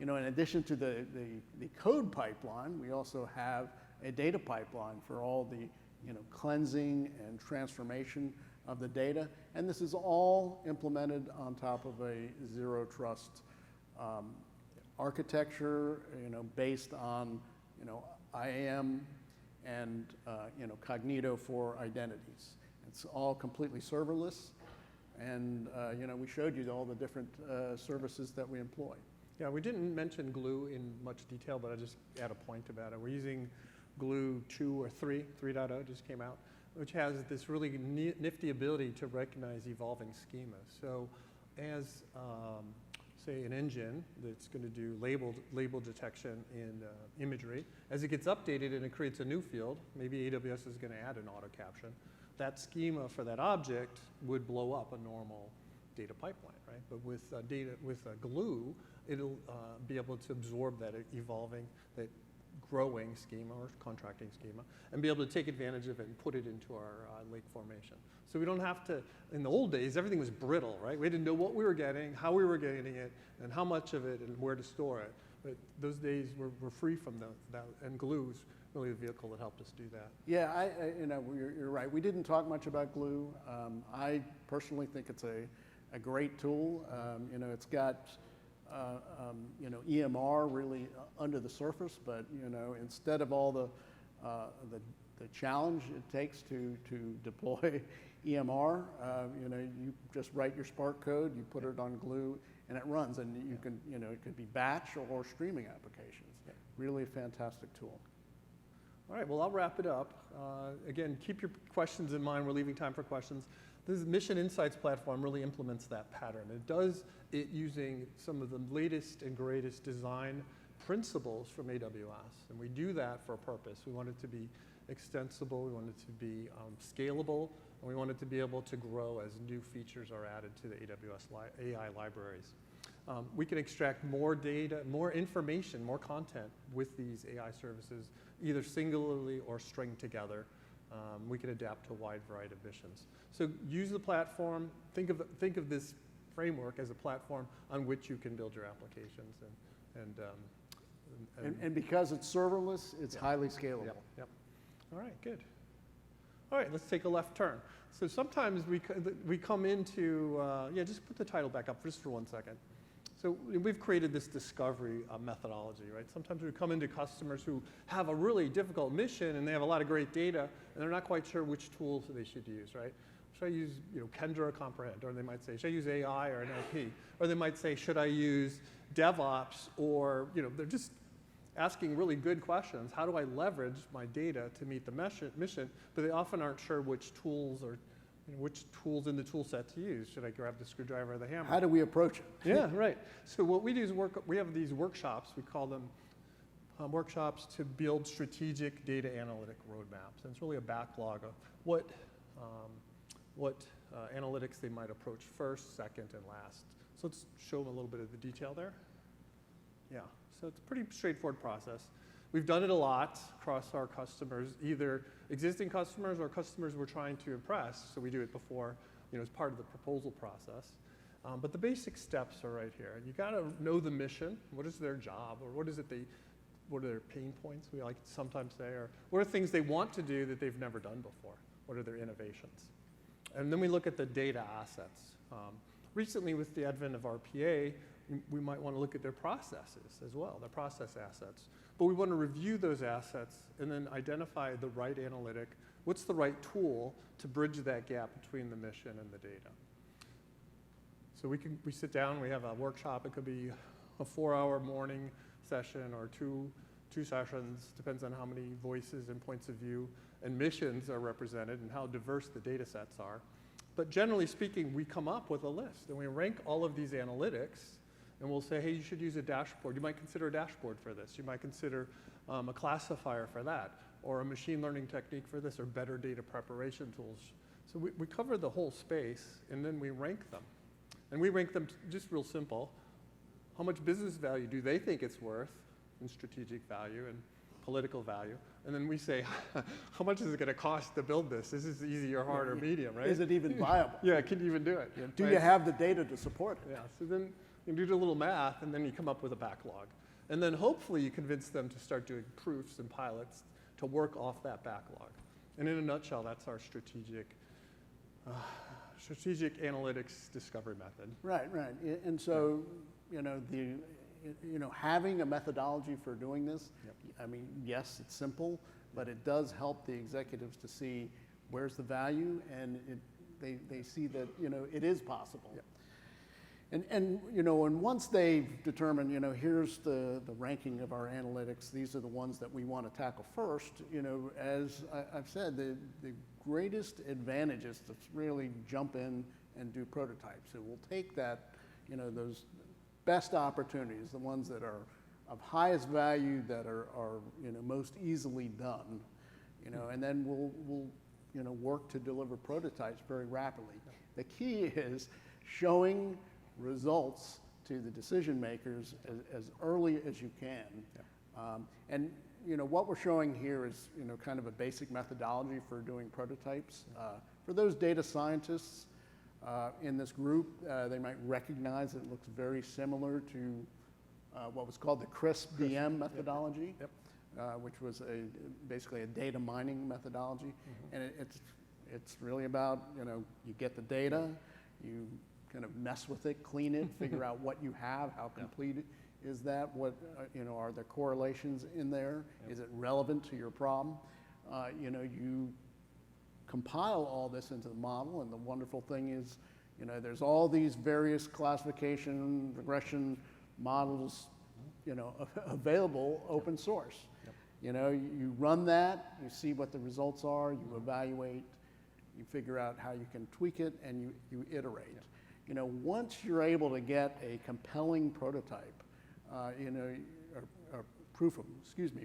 In addition to the code pipeline, we also have a data pipeline for all the cleansing and transformation of the data. And this is all implemented on top of a zero trust architecture, based on IAM and Cognito for identities. It's all completely serverless, and we showed you all the different services that we employ. Yeah, we didn't mention Glue in much detail, but I'll just add a point about it. We're using Glue 2 or 3.0 just came out, which has this really nifty ability to recognize evolving schemas. So as, say, an engine that's going to do label detection in imagery, as it gets updated and it creates a new field, maybe AWS is going to add an auto caption, that schema for that object would blow up a normal data pipeline, right? But with Glue, it'll be able to absorb that evolving, that growing schema or contracting schema, and be able to take advantage of it and put it into our lake formation. So we don't have to, in the old days, everything was brittle, right? We didn't know what we were getting, how we were getting it, and how much of it, and where to store it. But those days were free from that, and Glue's really the vehicle that helped us do that. Yeah, you're right. We didn't talk much about Glue. I personally think it's a great tool. It's got EMR really under the surface, but instead of all the challenge it takes to deploy EMR, you just write your Spark code, you put it on Glue, and it runs. And you can, it could be batch or streaming applications. Yeah. Really a fantastic tool. All right, well, I'll wrap it up. Again, keep your questions in mind. We're leaving time for questions. This Mission Insights platform really implements that pattern. It does it using some of the latest and greatest design principles from AWS. And we do that for a purpose. We want it to be extensible, we want it to be scalable, and we want it to be able to grow as new features are added to the AWS AI libraries. We can extract more data, more information, more content with these AI services, either singularly or string together. We can adapt to a wide variety of missions. So use the platform. Think of this framework as a platform on which you can build your applications. And because it's serverless, it's highly scalable. Yep. All right, good. All right, let's take a left turn. So sometimes we come into, just put the title back up just for 1 second. So we've created this discovery methodology, right? Sometimes we come into customers who have a really difficult mission and they have a lot of great data and they're not quite sure which tools they should use, right? Should I use Kendra or Comprehend? Or they might say, should I use AI or NLP? Or they might say, should I use DevOps? Or they're just asking really good questions. How do I leverage my data to meet the mission? But they often aren't sure which tools or which tools in the tool set to use. Should I grab the screwdriver or the hammer? How do we approach it? Yeah, right. So what we do is we have these workshops. We call them workshops to build strategic data analytic roadmaps. And it's really a backlog of what analytics they might approach first, second, and last. So let's show them a little bit of the detail there. Yeah, so it's a pretty straightforward process. We've done it a lot across our customers, either existing customers or customers we're trying to impress. So we do it before, as part of the proposal process. But the basic steps are right here. You got to know the mission. What is their job, or what are their pain points? We like to sometimes say, or what are things they want to do that they've never done before? What are their innovations? And then we look at the data assets. Recently, with the advent of RPA, we might want to look at their processes as well, their process assets. But we want to review those assets and then identify the right analytic. What's the right tool to bridge that gap between the mission and the data? So we sit down, we have a workshop. It could be a 4-hour morning session or two sessions, depends on how many voices and points of view and missions are represented and how diverse the data sets are. But generally speaking, we come up with a list and we rank all of these analytics, and we'll say, hey, you should use a dashboard. You might consider a dashboard for this. You might consider a classifier for that, or a machine learning technique for this, or better data preparation tools. So we cover the whole space, and then we rank them. And we rank them just real simple. How much business value do they think it's worth in strategic value and political value? And then we say, how much is it going to cost to build this? Is this easy or hard or medium, right? Is it even viable? Yeah, can you even do it? Yeah, Do you have the data to support it? Yeah, so then you do a little math, and then you come up with a backlog. And then hopefully you convince them to start doing proofs and pilots to work off that backlog. And in a nutshell, that's our strategic analytics discovery method. Right. And so, having a methodology for doing this, Yep. I mean, yes, it's simple, but it does help the executives to see where's the value, and they see that, it is possible. Yep. And once they've determined, here's the ranking of our analytics, these are the ones that we want to tackle first, as I've said, the greatest advantage is to really jump in and do prototypes. So we'll take that, those best opportunities, the ones that are of highest value, that are most easily done, and then we'll work to deliver prototypes very rapidly. The key is showing results to the decision makers as early as you can. Yeah. And what we're showing here is kind of a basic methodology for doing prototypes. For those data scientists in this group, they might recognize it looks very similar to what was called the CRISP-DM methodology, Yep. which was basically a data mining methodology. And it's really about, you get the data, you kind of mess with it, clean it, figure out what you have, how complete is that, what, are there correlations in there? Yep. Is it relevant to your problem? You compile all this into the model, and the wonderful thing is, there's all these various classification, regression models, available open source. Yep. You run that, you see what the results are, you evaluate, you figure out how you can tweak it, and you iterate. Yep. Once you're able to get a compelling prototype,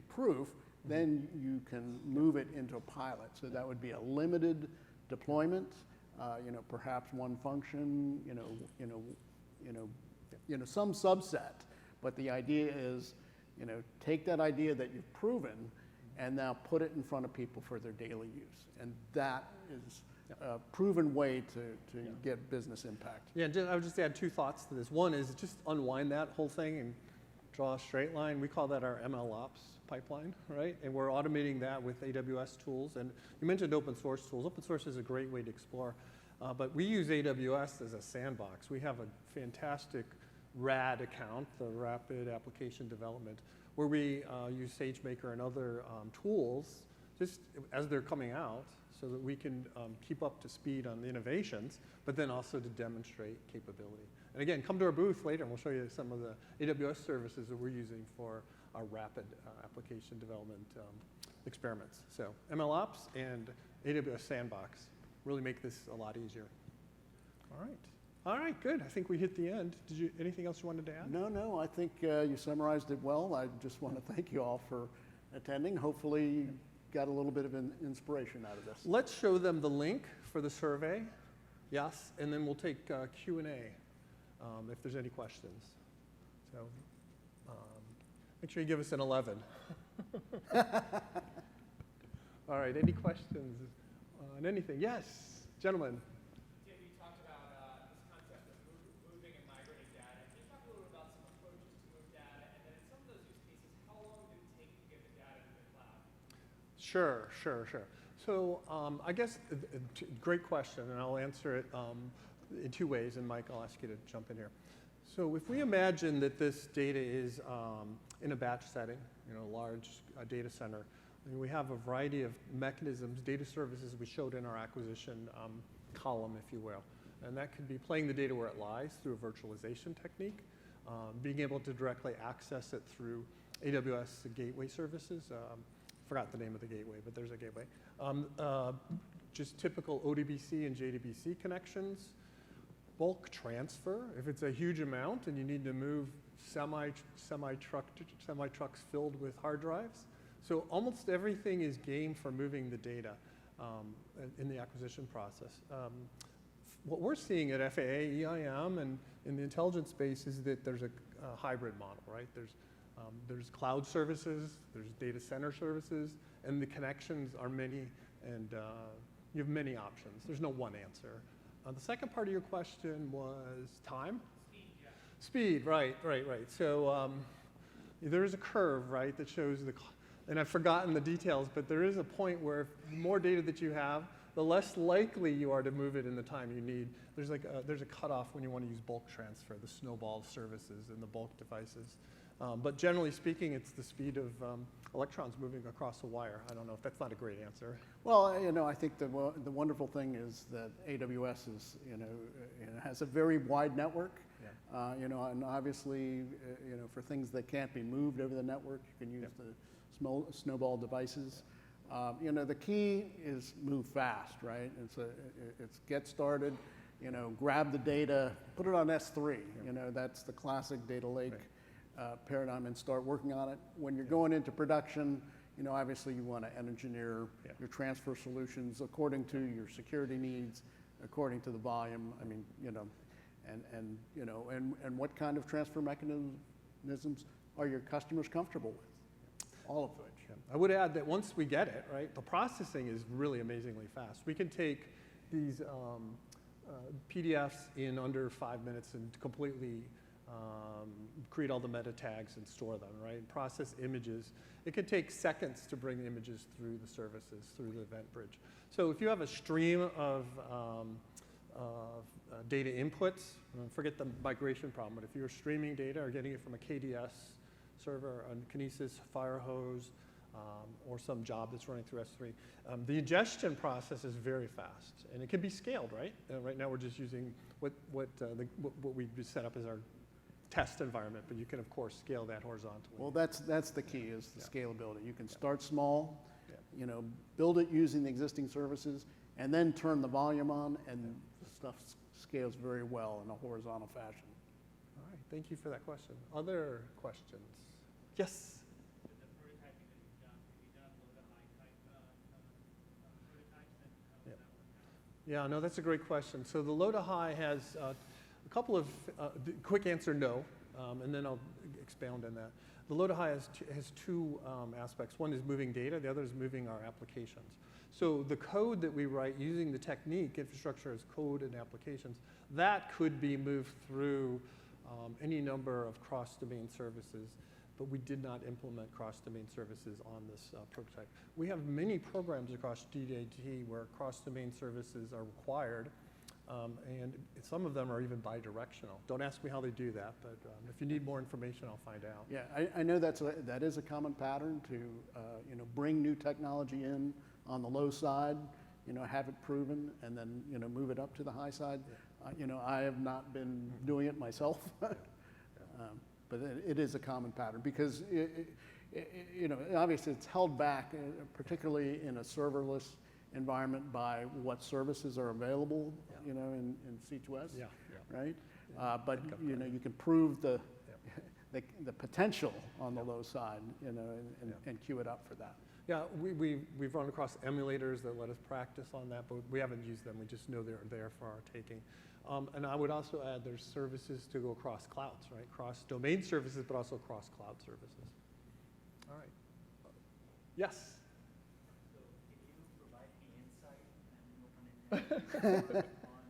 proof, then you can move it into a pilot. So that would be a limited deployment, perhaps one function, some subset. But the idea is, take that idea that you've proven and now put it in front of people for their daily use. And that is a proven way to get business impact. Yeah, I would just add 2 thoughts to this. One is just unwind that whole thing and draw a straight line. We call that our MLOps pipeline, right? And we're automating that with AWS tools. And you mentioned open source tools. Open source is a great way to explore. But we use AWS as a sandbox. We have a fantastic RAD account, the Rapid Application Development, where we use SageMaker and other tools just as they're coming out, so that we can keep up to speed on the innovations, but then also to demonstrate capability. And again, come to our booth later and we'll show you some of the AWS services that we're using for our rapid application development experiments. So MLOps and AWS Sandbox really make this a lot easier. All right, good. I think we hit the end. Anything else you wanted to add? No, I think you summarized it well. I just want to thank you all for attending. Hopefully got a little bit of inspiration out of this. Let's show them the link for the survey, yes, and then we'll take Q&A if there's any questions. So make sure you give us an 11. All right, any questions on anything? Yes, gentlemen. Tim, you talked about this concept of moving and migrating data. Can you talk a little bit about some approaches to move data, and then in some of those use cases, how long did it take to get the data to the cloud? Sure. So I guess, great question, and I'll answer it in two ways, and Mike, I'll ask you to jump in here. So if we imagine that this data is in a batch setting, a large data center, and we have a variety of mechanisms, data services we showed in our acquisition column, if you will. And that could be playing the data where it lies through a virtualization technique, being able to directly access it through AWS gateway services. Forgot the name of the gateway, but there's a gateway. Just typical ODBC and JDBC connections. Bulk transfer, if it's a huge amount and you need to move semi-trucks filled with hard drives. So almost everything is game for moving the data in the acquisition process. What we're seeing at FAA, EIM, and in the intelligence space is that there's a hybrid model, right? There's cloud services, there's data center services, and the connections are many, and you have many options. There's no one answer. The second part of your question was time? Speed, yeah. Speed, right. So there is a curve, right, that shows and I've forgotten the details, but there is a point where the more data that you have, the less likely you are to move it in the time you need. There's a cutoff when you want to use bulk transfer, the snowball services and the bulk devices. But generally speaking, it's the speed of electrons moving across a wire. I don't know if that's not a great answer. Well, I think the wonderful thing is that AWS is, has a very wide network. Yeah. And obviously, for things that can't be moved over the network, you can use the snowball devices. The key is move fast, right? It's get started, grab the data, put it on S3. That's the classic data lake. Right. Paradigm, and start working on it. When you're going into production, obviously you want to engineer your transfer solutions according to your security needs, according to the volume. I mean, and what kind of transfer mechanisms are your customers comfortable with? All of which. Yeah. I would add that once we get it, right, the processing is really amazingly fast. We can take these PDFs in under 5 minutes and completely create all the meta tags and store them, right? Process images. It can take seconds to bring images through the services, through the event bridge. So if you have a stream of data inputs, forget the migration problem, but if you're streaming data or getting it from a KDS server, a Kinesis Firehose, or some job that's running through S3, the ingestion process is very fast, and it can be scaled, right? Right now we're just using what we set up as our test environment, but you can of course scale that horizontally. Well, that's the key, is the scalability. You can start small, build it using the existing services, and then turn the volume on, and the stuff scales very well in a horizontal fashion. All right, thank you for that question. Other questions? Yes? With the prototyping that you've done, have you done low to high type prototypes, and how does that work out? Yeah, no, that's a great question. So the low to high has a couple of, quick answer, no, and then I'll expound on that. The low to high has two aspects. One is moving data, the other is moving our applications. So the code that we write using the technique, infrastructure as code and applications, that could be moved through any number of cross-domain services, but we did not implement cross-domain services on this prototype. We have many programs across GDIT where cross-domain services are required, and some of them are even bi-directional. Don't ask me how they do that, but if you need more information, I'll find out. Yeah, I know that is a common pattern to bring new technology in on the low side, have it proven, and then move it up to the high side. I have not been doing it myself, but it is a common pattern because obviously it's held back, particularly in a serverless environment, by what services are available, in C2S, right? But you can prove the potential on the low side, and queue it up for that. Yeah, we've run across emulators that let us practice on that, but we haven't used them. We just know they're there for our taking. And I would also add there's services to go across clouds, right? Cross domain services, but also cross cloud services. All right. Yes. So can you provide me insight, and no pun intended, on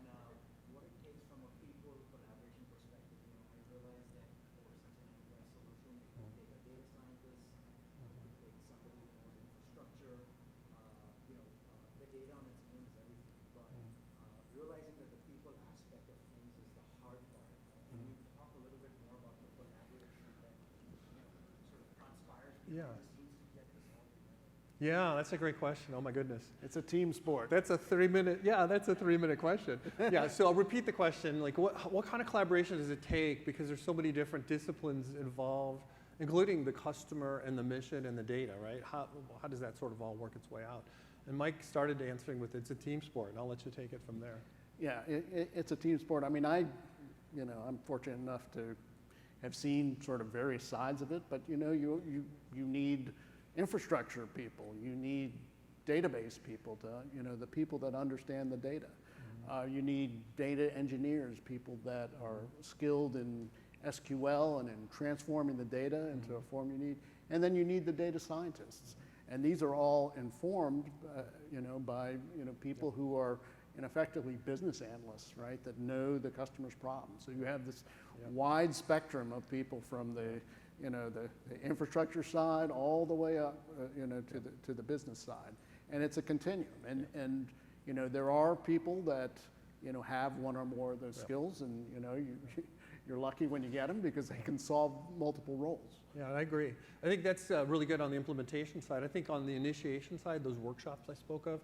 what it takes from a people collaboration perspective? You know, I realize that for such an enterprise solution, it would take a data scientist, it would take somebody who knows infrastructure. The data on its own is everything, but realizing that the people aspect of things is the hard part. Can you talk a little bit more about the collaboration that sort of transpires Yeah. behind the scenes to get this all together? Yeah, that's a great question. Oh my goodness. It's a team sport. That's a 3-minute, yeah, that's a 3-minute question. Yeah, so I'll repeat the question, like what kind of collaboration does it take? Because there's so many different disciplines involved, including the customer and the mission and the data, right? How does that sort of all work its way out? And Mike started answering with it's a team sport, and I'll let you take it from there. Yeah, it's a team sport. I mean, I'm fortunate enough to have seen sort of various sides of it, but you need infrastructure people, you need database people to, the people that understand the data. You need data engineers, people that are skilled in SQL and in transforming the data into a form you need. And then you need the data scientists. And these are all informed, by, people who are effectively business analysts, right, that know the customer's problems. So you have this wide spectrum of people from the infrastructure side all the way up, to the business side. And it's a continuum. And there are people that, have one or more of those skills, and, you're lucky when you get them because they can solve multiple roles. Yeah, I agree. I think that's really good on the implementation side. I think on the initiation side, those workshops I spoke of,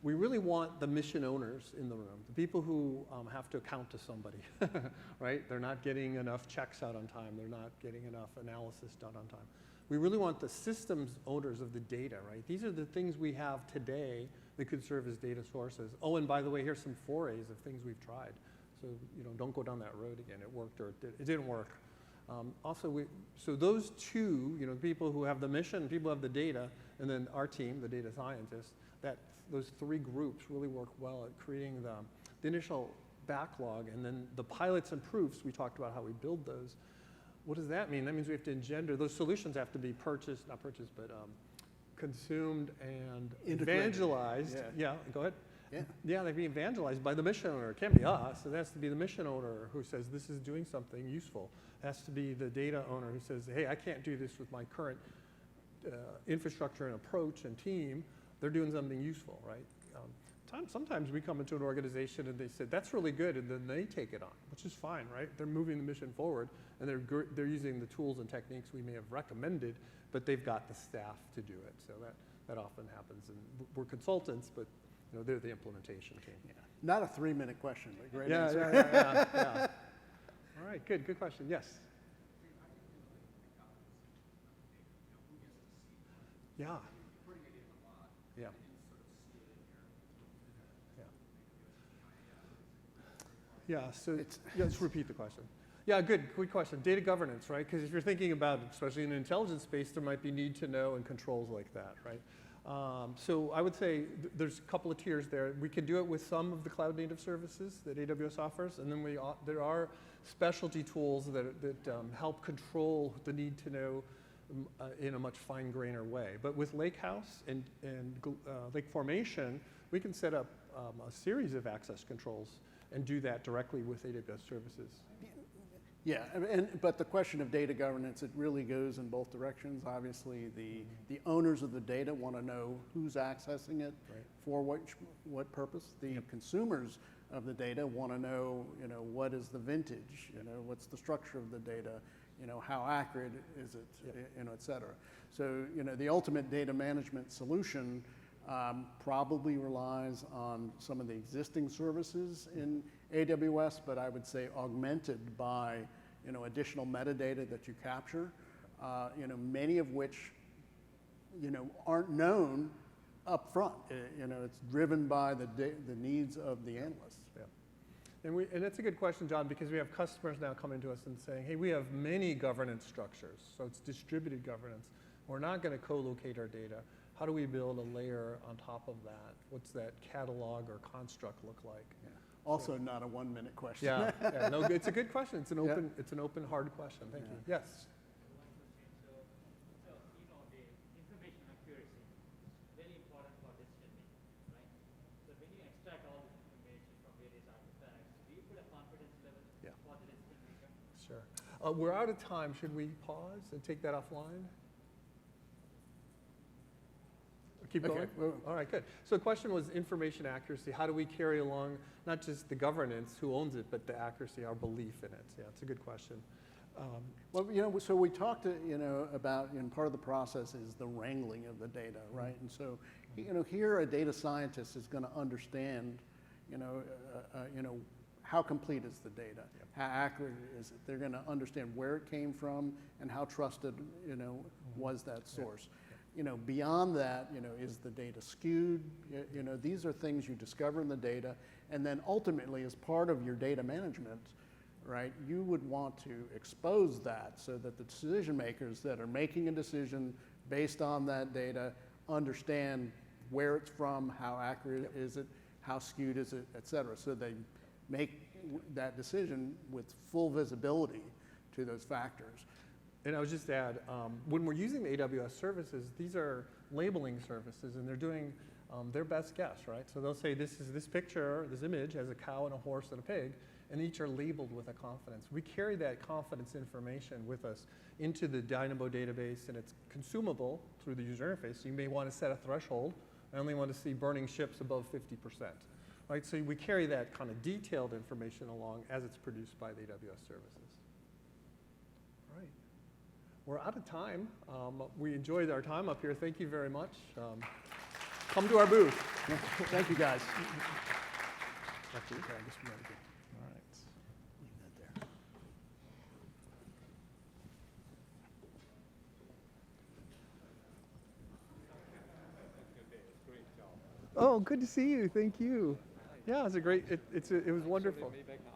we really want the mission owners in the room, the people who have to account to somebody, right? They're not getting enough checks out on time. They're not getting enough analysis done on time. We really want the systems owners of the data, right? These are the things we have today that could serve as data sources. Oh, and by the way, here's some forays of things we've tried. So, don't go down that road again. It worked or it didn't work. So those two, people who have the mission, people who have the data, and then our team, the data scientists, those three groups really work well at creating the initial backlog, and then the pilots and proofs, we talked about how we build those. What does that mean? That means we have to engender, those solutions have to be consumed and Integrated. evangelized. Yeah. Yeah, go ahead. Yeah. Yeah, they'd be evangelized by the mission owner. It can't be us. It has to be the mission owner who says this is doing something useful. It has to be the data owner who says, hey, I can't do this with my current infrastructure and approach and team. They're doing something useful, right? Sometimes we come into an organization and they said, that's really good, and then they take it on, which is fine, right? They're moving the mission forward, and they're using the tools and techniques we may have recommended, but they've got the staff to do it. So that often happens, and we're consultants, but they're the implementation team. Yeah. Not a 3-minute question, but great Yeah, answer. yeah. All right, good question. Yes. Yeah. Yeah. Yeah, so let's repeat the question. Yeah, good question. Data governance, right? Because if you're thinking about, especially in the intelligence space, there might be need to know and controls like that, right? So I would say there's a couple of tiers there. We can do it with some of the cloud native services that AWS offers, and then there are specialty tools that help control the need to know in a much fine-grainer way. But with Lakehouse and Lake Formation, we can set up a series of access controls and do that directly with AWS services. Yeah, but the question of data governance, it really goes in both directions. Obviously, the owners of the data want to know who's accessing it, Right. for what purpose. The consumers of the data want to know, what is the vintage, what's the structure of the data, how accurate is it, et cetera. So, the ultimate data management solution probably relies on some of the existing services in AWS, but I would say augmented by additional metadata that you capture, many of which aren't known up front. It's driven by the needs of the analysts. Yeah. And that's a good question, John, because we have customers now coming to us and saying, hey, we have many governance structures, so it's distributed governance. We're not going to co-locate our data. How do we build a layer on top of that? What's that catalog or construct look like? Yeah. Also, not a 1-minute question. Yeah, no, it's a good question. It's an open, hard question. Thank you. Yes. So, the information accuracy, extract all this information from various artifacts, do you put a confidence level Yeah. for that it's being returned? Sure. We're out of time. Should we pause and take that offline? Keep Okay, going? well- All right, good. So the question was information accuracy. How do we carry along not just the governance, who owns it, but the accuracy, our belief in it? Yeah, it's a good question. Well, so we talked, about, part of the process is the wrangling of the data, right? And so, here a data scientist is going to understand, how complete is the data? How accurate is it? They're going to understand where it came from and how trusted, was that source. Beyond that, is the data skewed? These are things you discover in the data, and then ultimately, as part of your data management, right, you would want to expose that so that the decision makers that are making a decision based on that data understand where it's from, how accurate is it, how skewed is it, et cetera. So they make that decision with full visibility to those factors. And I would just add, when we're using the AWS services, these are labeling services, and they're doing their best guess, right? So they'll say, this picture, this image has a cow and a horse and a pig, and each are labeled with a confidence. We carry that confidence information with us into the Dynamo database, and it's consumable through the user interface. So you may want to set a threshold. I only want to see burning ships above 50%. Right? So we carry that kind of detailed information along as it's produced by the AWS services. All right. We're out of time. We enjoyed our time up here. Thank you very much. Come to our booth. Thank you, guys. Back to you. Okay, I guess we gotta go. All right. Leave that there. Oh, good to see you. Thank you. Yeah, it was a great. It was wonderful.